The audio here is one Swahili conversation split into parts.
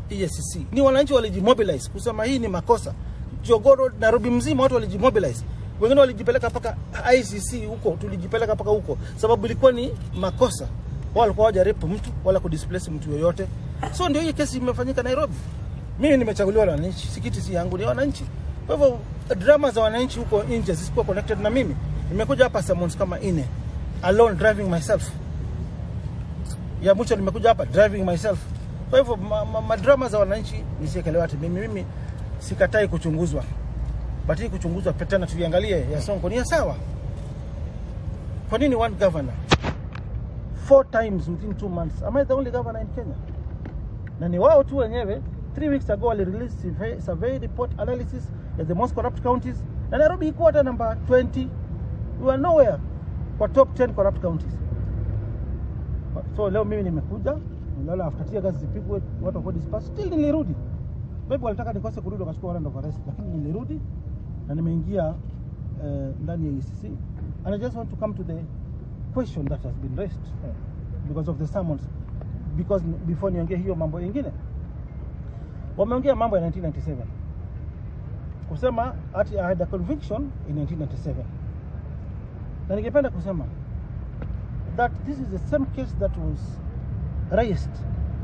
Eacc. Ni wananchi walijimobilize kusema hii ni makosa. Jogoro Nairobi mzima watu walijimobilize. Wengine walijipeleka paka Eacc huko, tulijipeleka paka huko sababu ilikuwa ni makosa. Wao walikuwa hawajarepu mtu wala kudisplace mtu yoyote. So ndio hii kesi imefanyika Nairobi. Mimi nimechaguliwa na wananchi, sikiti si yangu, ni wananchi. Kwa hivyo drama za wananchi huko nje zisikuwa connected na mimi. Nimekuja hapa summons kama ine alone driving myself. Ya mwisho nimekuja hapa driving myself. Kwa hivyo madrama za wananchi nisiekelewa ati mimi sikatai kuchunguzwa. But hii kuchunguzwa tena tuiangalie ya Sonko ni sawa. Kwa nini one governor 4 times within 2 months? Am I the only governor in Kenya? Na ni wao tu wenyewe 3 weeks ago wali release survey report analysis of the most corrupt counties. Na Nairobi iko hata number 20. We are nowhere kwa top 10 corrupt counties. So leo mimi nimekuja, nilala after gazi zipigwe, watu wako disperse, still nilirudi. Maybe walitaka nikose kurudi wakachukua warrant of arrest, lakini nilirudi na nimeingia ndani ya Eacc. And I just want to come to the question that has been raised because of the summons, because before niongee hiyo mambo mengine. Wameongea mambo ya 1997. Kusema ati I had a conviction in 1997. Na ningependa kusema that this is the same case that was raised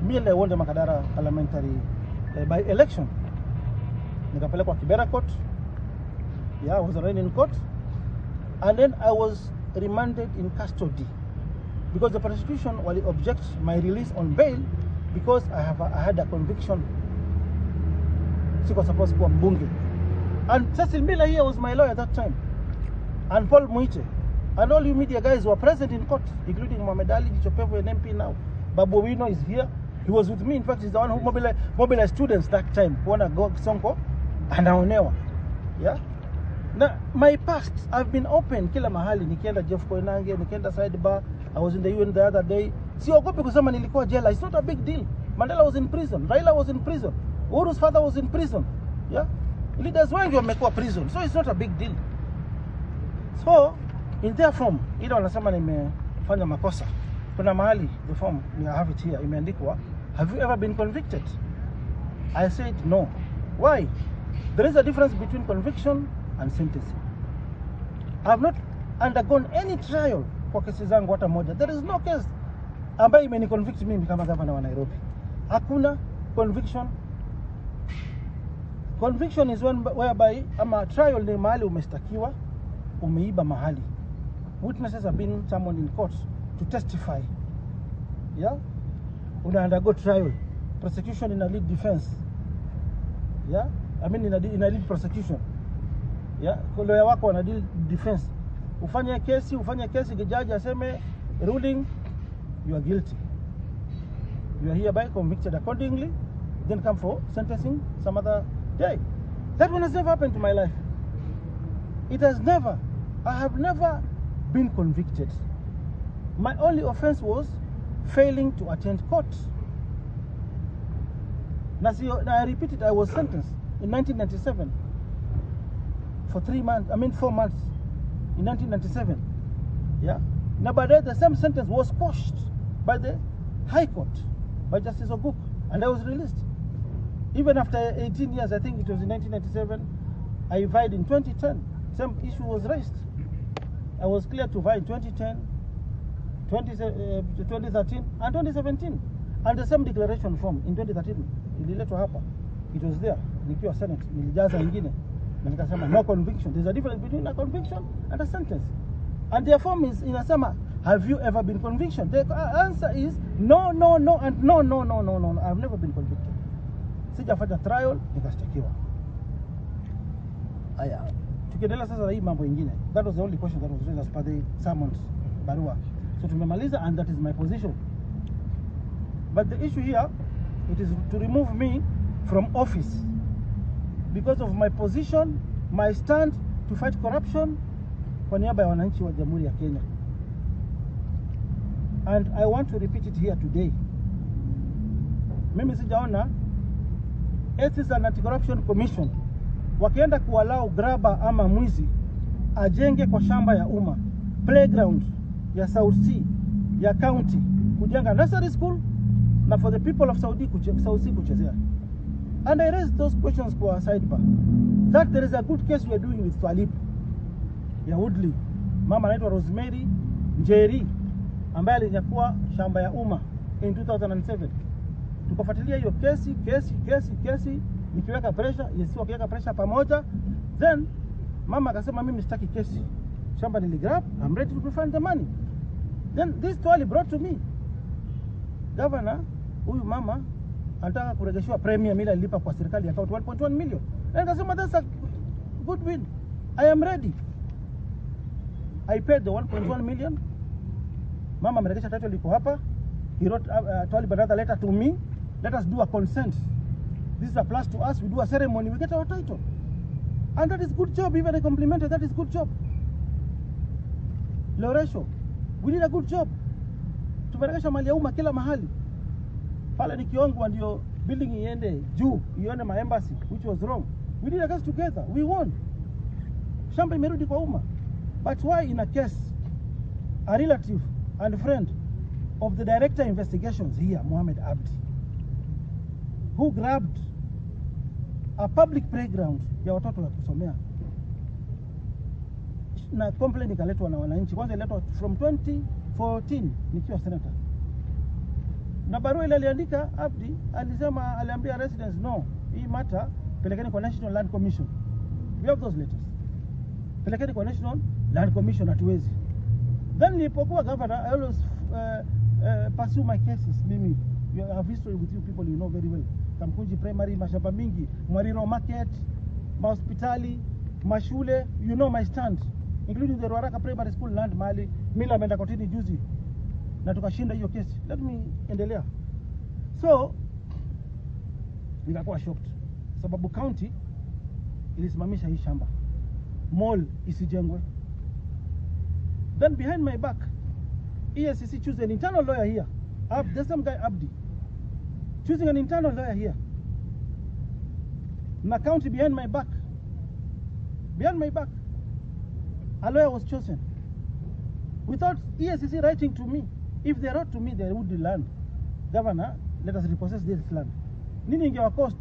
merely won the Makadara parliamentary by election. Nikapelekwa Kibera court. Yeah, I was arraigned in court. And then I was remanded in custody because the prosecution will object my release on bail because I had a conviction. Siko supposed to be mbunge. And Cecil Miller here was my lawyer at that time. And Paul Muite. And all you media guys were present in court, including Mohamed Ali, Jichopevo, an MP now. Babu Owino is here. He was with me. In fact, he's the one who mobilized students that time. Mike Sonko and Aonewa. Yeah? Now, my past, I've been open kila mahali. Nikienda Jeff Koinange, nikienda sidebar. I was in the UN the other day. Siogopi kusema nilikuwa jela. It's not a big deal. Mandela was in prison. Raila was in prison. Uhuru's father was in prison. Yeah? Leaders wengi wamekuwa prison. So it's not a big deal. So, in their form, ile wanasema nimefanya makosa. Kuna mahali, the form, I have it here, imeandikwa, have you ever been convicted? I said no. Why? There is a difference between conviction and sentencing. I have not undergone any trial kwa kesi zangu hata moja. There is no case ambayo imeniconvict mimi kama governor wa Nairobi. Hakuna conviction. Conviction is one whereby ama trial ni mahali umestakiwa, umeiba mahali. Witnesses have been summoned in court to testify. Yeah? Una undergo trial. Prosecution in a lead defense. Yeah? I mean in a lead prosecution. Yeah? Lawyer wako wana deal defense. Ufanye kesi, judge aseme ruling, you are guilty. You are hereby convicted accordingly. Then come for sentencing some other day. That one has never happened to my life. It has never. I have never been convicted. My only offense was failing to attend court. Now I repeat it, I was sentenced in 1997 for 4 months in 1997. Yeah. Now by then the same sentence was quashed by the High Court, by Justice Oguk, and I was released. Even after 18 years, I think it was in 1997, I vied in 2010. Same issue was raised. I was cleared to vie in 2010, 2013, and 2017. And the same declaration form in 2013, ililetwa hapa. It was there. Nikiwa Senate, nilijaza ingine. Na nikasema no conviction. There's a difference between a conviction and a sentence. And their form is inasema, have you ever been convicted? The answer is no, and no. I've never been convicted. Sijafanya trial, nikastakiwa. Aya. Tukiendelea sasa na hii mambo ingine. That was the only question that was raised as per the summons barua. So tumemaliza, and that is my position. But the issue here, it is to remove me from office because of my position, my stand to fight corruption kwa niaba ya wananchi wa Jamhuri ya Kenya. And I want to repeat it here today. Mimi sijaona Ethics and Anti-Corruption Commission wakienda kuallow grabber ama mwizi ajenge kwa shamba ya umma, playground ya South Sea ya county, kujenga nursery school na for the people of South Sea kuchezea. And I raised those questions for a sidebar. That there is a good case we are doing with Twalip ya Woodley. Mama anaitwa Rosemary Njeri ambaye alinyakua shamba ya umma in 2007. Tukafuatilia hiyo kesi, nikiweka pressure, Yesu akiweka pressure pamoja. Then mama akasema mimi sitaki kesi. Shamba niligrab, I'm ready to refund the money. Then this Twali brought to me, Governor, huyu mama anataka kuregeshwa premium ile alilipa kwa serikali account 1.1 million. And akasema that's a good win. I am ready. I paid the 1.1 million. Mama ameregesha title iko hapa. He wrote Twali another letter to me. Let us do a consent. This is a plus to us. We do a ceremony. We get our title. And that is good job. Even I complimented. That is good job. Loresho, we did a good job. Tumeregesha mali ya umma kila mahali. Pale ni Kiongwa ndio building iende juu, ione ma embassy, which was wrong. We did a case together. We won. Shamba imerudi kwa umma. But why in a case, a relative and friend of the director investigations here, Mohammed Abdi, who grabbed a public playground ya watoto wa kusomea, na complaint ikaletwa na wananchi. Kwanza iletwa from 2014 nikiwa senator. Na barua ile aliandika Abdi alisema, aliambia residents no, hii matter pelekeni kwa National Land Commission. We have those letters. Pelekeni kwa National Land Commission, hatuwezi. Then nilipokuwa governor, I always pursue my cases. Mimi, you have history with you people, you know very well. Kamkunji Primary, mashamba mingi, Mwariro Market, mahospitali, mashule, you know my stand, including the Ruaraka Primary School land mali. Mila ameenda kotini juzi na tukashinda hiyo kesi. Let me endelea. So nikakuwa shocked sababu county ilisimamisha hii shamba, mall isijengwe. Then behind my back, Eacc choose an internal lawyer here. There's some guy Abdi choosing an internal lawyer here. Na county behind my back, a lawyer was chosen without Eacc writing to me. If they wrote to me, they would land, Governor, let us repossess this land. Nini ingewa cost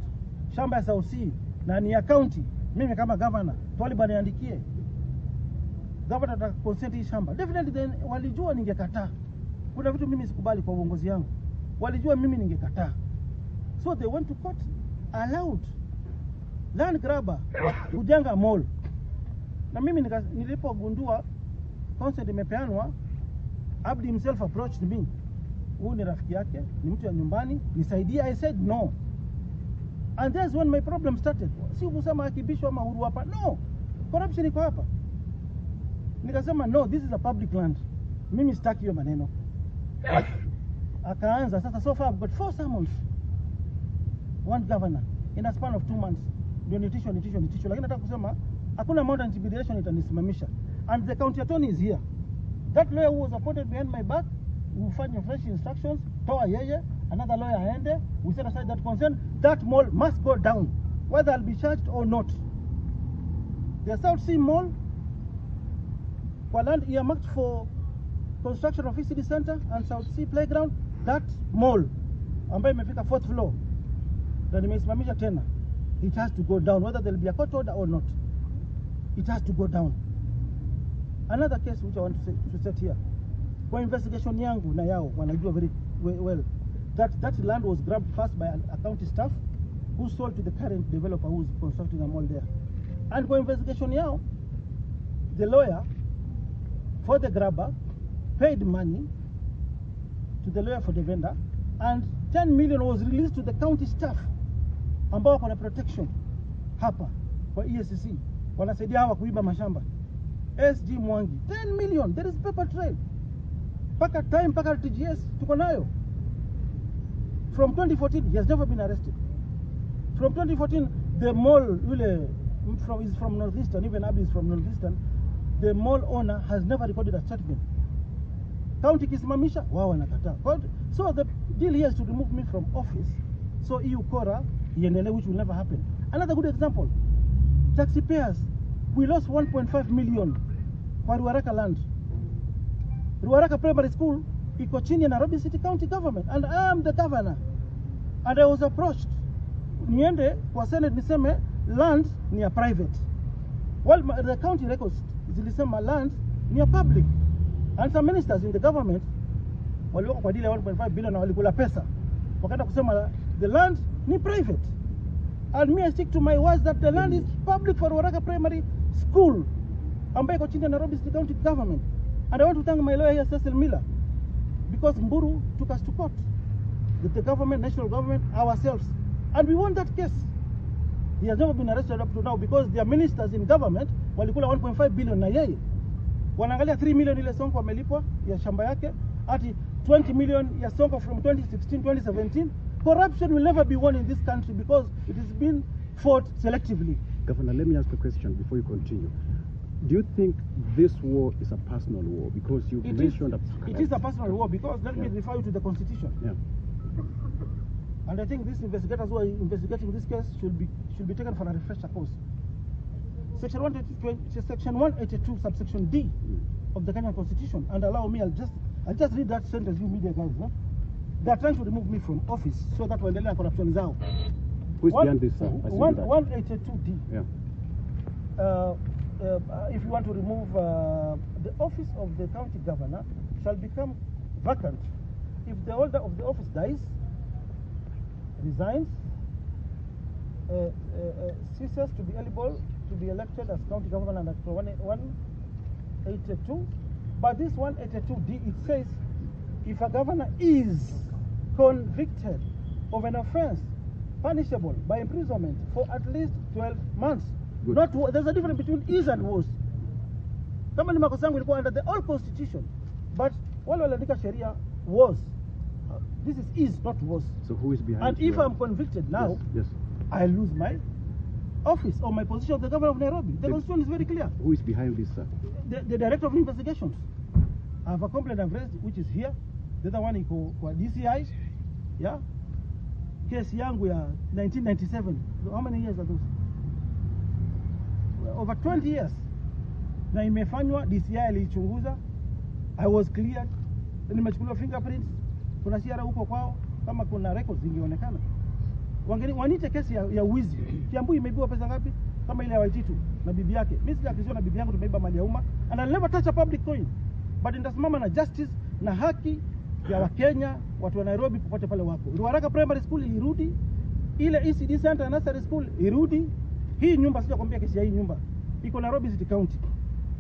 shamba ya South Sea na ni ya county? Mimi kama governor Twali baniandikie governor ta consent hii shamba. Definitely then walijua ningekataa. Kuna vitu mimi sikubali kwa uongozi yangu. Walijua mimi ningekataa. So they went to court, allowed land grabber kujenga mall. Na mimi nilipogundua consent imepeanwa, Abdi himself approached me. Huyu ni rafiki yake, ni mtu ya nyumbani, nisaidie. I said no. And that's when my problem started. Si kusema akibishwa ama huru hapa. No. Corruption iko hapa. Nikasema no, this is a public land. Mimi sitaki hiyo maneno. Akaanza sasa, so far I've got 4 summons. One governor in a span of 2 months. Ndio nitisho. Lakini nataka kusema hakuna amount of intimidation itanisimamisha. And the county attorney is here. That lawyer who was appointed behind my back, we find fresh instructions, toa yeye, another lawyer aende, we set aside that concern. That mall must go down, whether I'll be charged or not. The South Sea Mall, for land earmarked for construction of Eacc Center and South Sea Playground, that mall, ambaye imefika 4th floor, na nimesimamisha tena, it has to go down, whether there will be a court order or not. It has to go down. Another case which I want to set here. Kwa investigation yangu na yao wanajua very well that land was grabbed first by a county staff who sold to the current developer who is constructing a mall there. And kwa investigation yao, the lawyer for the grabber paid money to the lawyer for the vendor, and 10 million was released to the county staff ambao kuna protection hapa kwa Eacc wanasaidia hawa kuiba mashamba. SG Mwangi 10 million, there is paper trail. Paka time, paka TGS tuko nayo. From 2014 he has never been arrested. From 2014 the mall is from Northeastern, even Abdi is from Northeastern. The mall owner has never recorded a statement. County kisimamisha wao wanakataa. So the deal here is to remove me from office, so EU Kora iendelee, which will never happen. Another good example, taxpayers, we lost 1.5 million kwa Ruaraka land. Ruaraka Primary School iko chini ya Nairobi City County Government, and I am the governor. And I was approached niende kwa Senate niseme land ni ya private. Well, the county records zilisema land ni ya public. And some ministers in the government waliweka kwa deal ya 1.5 billion na walikula pesa. Wakaenda kusema the land ni private. And me, I stick to my words that the land is public for Ruaraka Primary School, ambayo iko chini ya Nairobi County government. And I want to thank my lawyer here, Cecil Miller, because Mburu took us to court with the government, national government, ourselves, and we won that case. He has never been arrested up to now because their ministers in government walikula 1.5 billion na yeye. Wanaangalia 3 million ile Sonko amelipwa ya shamba yake, ati 20 million ya Sonko from 2016-2017. Corruption will never be won in this country because it has been fought selectively. Governor, let me ask a question before you continue. Do you think this war is a personal war? Because you mentioned it is a personal war because let me refer you to the Constitution. Yeah. And I think these investigators who are investigating this case should be taken for a refresher course. Section 182, subsection D of the Kenyan Constitution, and allow me, I'll just read that sentence, you media guys. No? They are trying to remove me from office so that when the corruption is out. Who is behind this? 182D. Yeah. If you want to remove the office of the county governor shall become vacant if the holder of the office dies, resigns, ceases to be eligible to be elected as county governor under 182. But this 182D, it says if a governor is convicted of an offense punishable by imprisonment for at least 12 months. Good. There's a difference between is and was. Kama ni makosa yangu ilikuwa under the old constitution, but wale waliandika sheria was. This is not was. So who is behind? And if I'm convicted now, yes. I lose my office or my position of the governor of Nairobi. The constitution is very clear. Who is behind this, sir? The director of investigations. I have a complaint I've raised, which is here. The other one is for DCI. Yeah. Case yangu ya 1997. How many years are those? Over 20 years. Na imefanywa, DCI alichunguza. I was cleared. Nimechukuliwa fingerprints. Kuna siara huko kwao. Kama kuna records zingeonekana. Wanite kesi ya wizi. Kiambu imeibiwa pesa ngapi? Kama ile ya Waititu na bibi yake. Mimi sijakizwa na bibi yangu tumeiba mali ya umma. And I'll never touch a public coin. But nitasimama na justice na haki ya Wakenya, watu wa Nairobi popote pale wako. Ruaraka Primary School irudi. Ile ECD Center Nursery School irudi. Hii nyumba sija kwambia kesi ya hii nyumba iko Nairobi City County.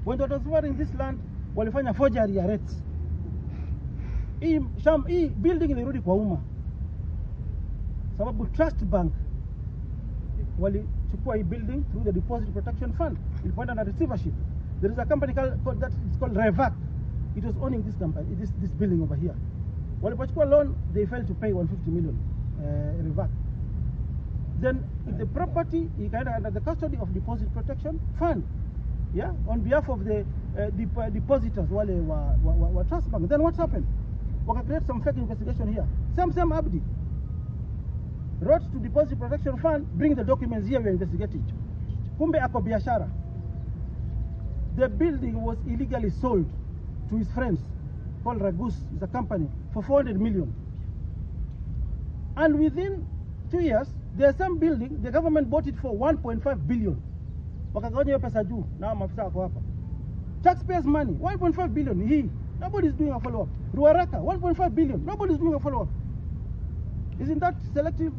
When they were transferring this land walifanya forgery ya rates. Hii building ilirudi kwa umma. Sababu Trust Bank walichukua hii building through the Deposit Protection Fund. Ilipoenda na receivership. There is a company called that is called Eacc. It was owning this company, this building over here. Walipochukua loan, they failed to pay 150 million Eacc. Then the property ikaenda under the custody of Deposit Protection Fund, yeah, on behalf of the depositors wale wa Trust Bank. Then what happened? Waka create some fake investigation here. Sam Abdi wrote to Deposit Protection Fund, bring the documents here, we are investigating. Kumbe ako biashara. The building was illegally sold to his friends called Ragus, is a company, for 400 million. And within 2 years, the same building, the government bought it for 1.5 billion. Wakagawanya hiyo pesa juu, na maafisa wako hapa. Taxpayers' money, 1.5 billion. Nobody is doing a follow-up. Ruaraka, 1.5 billion. Nobody is doing a follow-up. Isn't that selective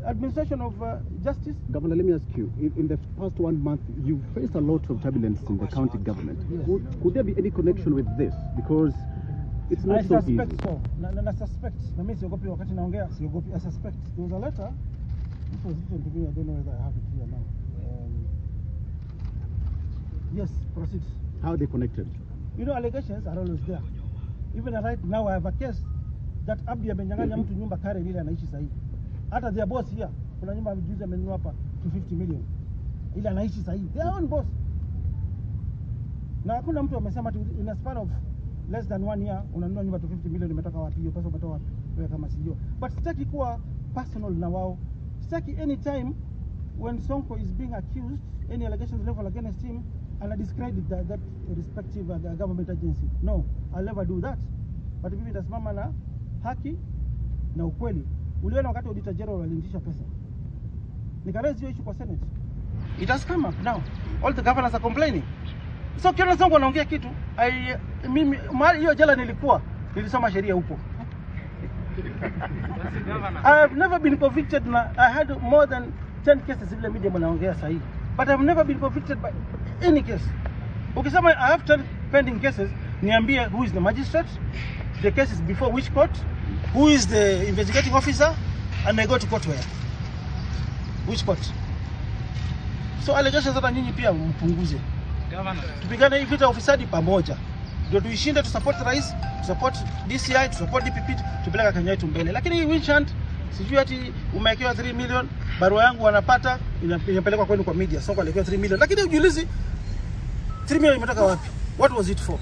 administration of justice? Governor, let me ask you, in the past 1 month, you've faced a lot of turbulence in the county government. Yes. Could there be any connection with this? Because it's not so easy. I suspect so. I suspect. Na mimi siogopi wakati naongea, siogopi. I suspect. There was a letter. It was written to me. I don't know whether I have it here now. Yes, proceed. How are they connected? You know, allegations are always there. Even right now, I have a case that Abdi amenyang'anya mtu nyumba Karen ile anaishi sahihi. Hata their boss here, kuna nyumba amejuza amenunua hapa 250 million. Ile anaishi sahihi. Their own boss. Na hakuna mtu amesema in a span of less than 1 year unanunua nyumba 250 million, imetoka wapi hiyo pesa, umetoka wapi wewe kama CEO. But sitaki kuwa personal na wao. Sitaki any time when Sonko is being accused, any allegations level against him, and I discredit that respective government agency. No, I'll never do that. But mimi nitasimama na haki na ukweli. Uliona wakati auditor general aliingisha pesa. Nikaraise hiyo issue kwa Senate. It has come up now. All the governors are complaining. So kiona Sonko anaongea kitu, mimi hiyo jela nilisoma sheria huko. I have never been convicted. I had more than 10 cases vile media mnaongea sahihi. But I have never been convicted by any case. Ukisema I have 10 pending cases, niambie who is the magistrate, the case is before which court, who is the investigating officer, and I go to court where? Which court? So allegations hata nyinyi pia mpunguze. Tupigane hii vita ufisadi pamoja. Ndio tuishinde, tu support rais, tu support DCI, tu support DPP, tupeleka Kenya yetu mbele. Lakini hii witch hunt, sijui ati umewekewa 3 million, barua yangu wanapata, inapelekwa kwenu kwa media. Sonko aliwekewa 3 million. Lakini ujiulize 3 million imetoka wapi? What was it for?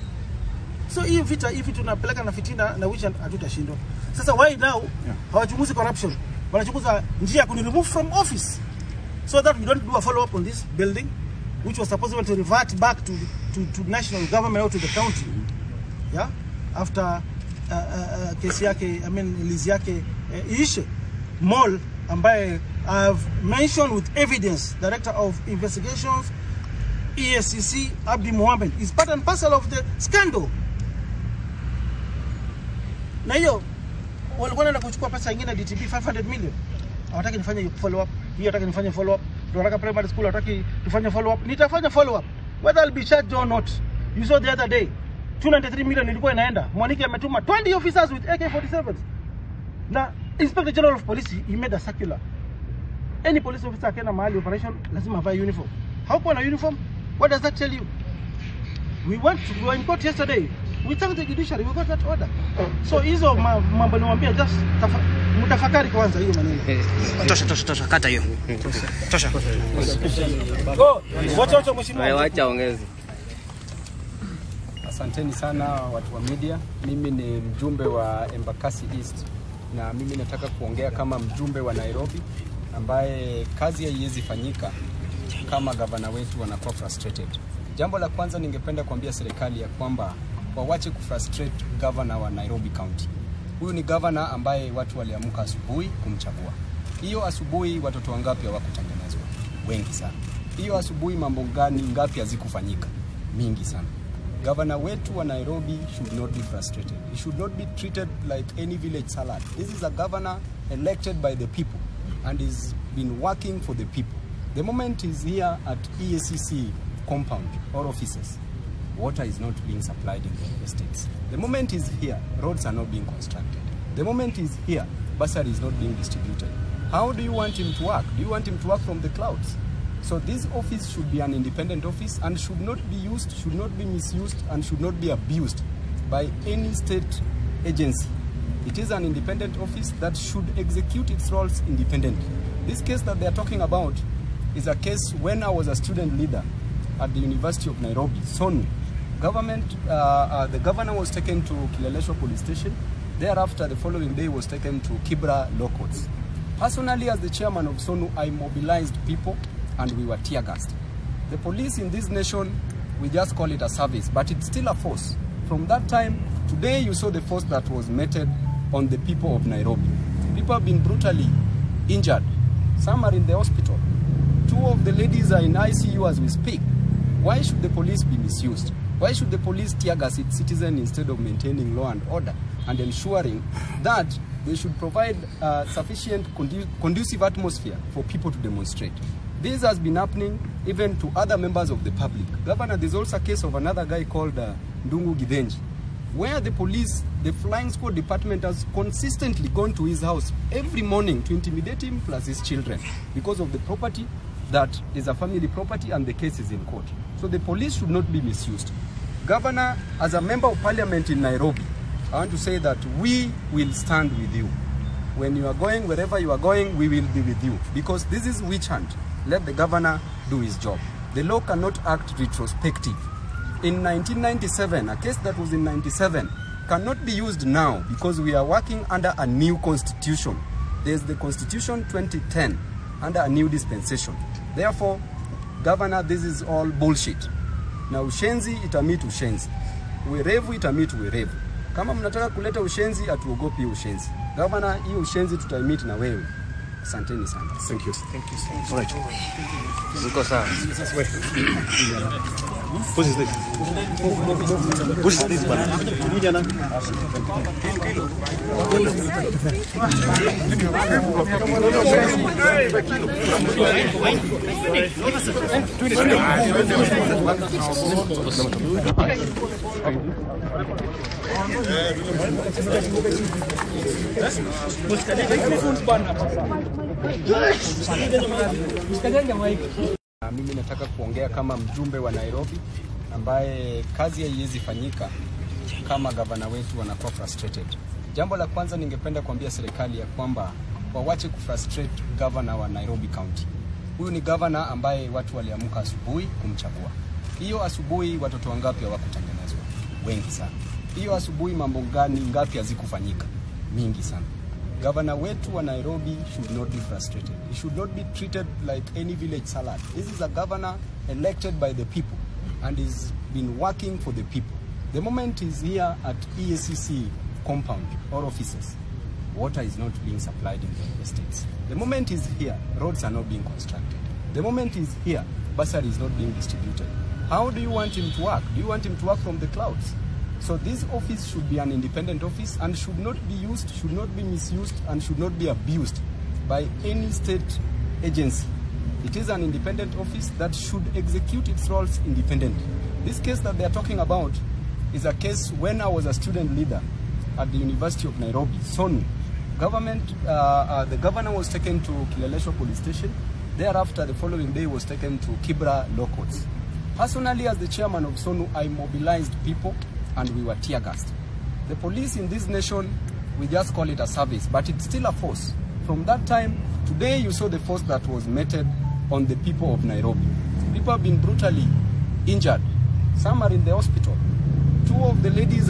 So hii vita hivi tunapeleka na fitina na witch hunt hatutashindwa. Sasa why now hawachunguzi corruption? Wanachunguza njia ya remove from office. So that we don't do a follow-up on this building, which was supposed to revert back to national government or to the county, yeah, after kesi yake, lease yake Eacc mall, ambaye I've mentioned with evidence, Director of Investigations, Eacc, Abdi Mohammed, is part and parcel of the scandal. Na hiyo walikuwa wanaenda kuchukua pesa nyingine DTB 500 million. Hawataki nifanye follow up. Hiyo hataki nifanye follow up. Tunataka primary school hataki tufanye follow up. Nitafanya follow up whether I'll be charged or not. You saw the other day 293 million ilikuwa inaenda. Mwaniki ametuma 20 officers with AK-47s. Na Inspector General of Police, he made a circular. Any police officer akienda mahali operation lazima avae uniform. Hauko na uniform? What does that tell you? We were in court yesterday. We thanked the judiciary, we got that order. So hizo mambo niwaambia, just mtafakari kwanza hiyo maneno. Tosha, kata hiyo. Tosha. Wacha mheshimiwa. Wacha ongeze. Asanteni sana watu wa media. Mimi ni mjumbe wa Embakasi East na mimi nataka kuongea kama mjumbe wa Nairobi ambaye kazi haiwezi fanyika kama gavana wetu wanakuwa frustrated. Jambo la kwanza ningependa kuambia serikali ya kwamba wawache kufrustrate governor wa Nairobi County. Huyu ni governor ambaye watu waliamka asubuhi kumchagua. Hiyo asubuhi watoto wangapi hawakutengenezwa? Wengi sana. Hiyo asubuhi mambo ngapi hazikufanyika? Mingi sana. Governor wetu wa Nairobi should not be frustrated. He should not be treated like any village salad. This is a governor elected by the people and he's been working for the people. The moment he's here at Eacc compound or offices, water is not being supplied in the estates. The moment he's here, roads are not being constructed. The moment he's here, bursary is not being distributed. How do you want him to work? Do you want him to work from the clouds? So this office should be an independent office and should not be used, should not be misused, and should not be abused by any state agency. It is an independent office that should execute its roles independently. This case that they are talking about is a case when I was a student leader at the University of Nairobi, SONU. The governor was taken to Kileleshwa police station. Thereafter, the following day was taken to Kibra law courts. Personally, as the chairman of SONU, I mobilized people and we were tear gassed. The police in this nation, we just call it a service, but it's still a force. From that time, today you saw the force that was meted on the people of Nairobi. People have been brutally injured. Some are in the hospital. 2 of the ladies are in ICU as we speak. Why should the police be misused? Why should the police tear gas its citizens instead of maintaining law and order and ensuring that they should provide sufficient conducive atmosphere for people to demonstrate? This has been happening even to other members of the public. Governor, there's also a case of another guy called Ndungu Githenji, where the police, the flying squad department has consistently gone to his house every morning to intimidate him plus his children because of the property that is a family property and the case is in court. So the police should not be misused. Governor, as a member of parliament in Nairobi, I want to say that we will stand with you. When you are going, wherever you are going, we will be with you. Because this is witch hunt. Let the governor do his job. The law cannot act retrospective. In 1997, a case that was in 97 cannot be used now because we are working under a new constitution. There's the Constitution 2010 under a new dispensation. Therefore, Governor, this is all bullshit. Na ushenzi itamit ushenzi. Werevu itamit werevu. Kama mnataka kuleta ushenzi, atuogopi ushenzi. Governor, hii ushenzi tutamit na wewe. Asanteni sana. Thank you. Thank you so much. All right. Ziko sawa. Who's his name? Who's this one? Mimi nataka kuongea kama mjumbe wa Nairobi ambaye kazi haiwezi fanyika kama gavana wetu wanakuwa frustrated. Jambo la kwanza ningependa kuambia serikali ya kwamba wawache kufrustrate governor wa Nairobi County. Huyu ni governor ambaye watu waliamka asubuhi kumchagua. Hiyo asubuhi watoto wangapi hawakutengenezwa? Wengi sana. Hiyo asubuhi mambo ngapi hazikufanyika? Mingi sana. Governor wetu wa Nairobi should not be frustrated. He should not be treated like any village salad. This is a governor elected by the people and he's been working for the people. The moment he's here at Eacc compound or offices, water is not being supplied in the estates. The moment he's here, roads are not being constructed. The moment he's here, bursary is not being distributed. How do you want him to work? Do you want him to work from the clouds? So this office should be an independent office and should not be used, should not be misused, and should not be abused by any state agency. It is an independent office that should execute its roles independently. This case that they are talking about is a case when I was a student leader at the University of Nairobi, SONU. The governor was taken to Kileleshwa police station. Thereafter, the following day was taken to Kibra law courts. Personally, as the chairman of SONU, I mobilized people and we were tear gassed. The police in this nation, we just call it a service, but it's still a force. From that time, today you saw the force that was meted on the people of Nairobi. People have been brutally injured. Some are in the hospital. Two of the ladies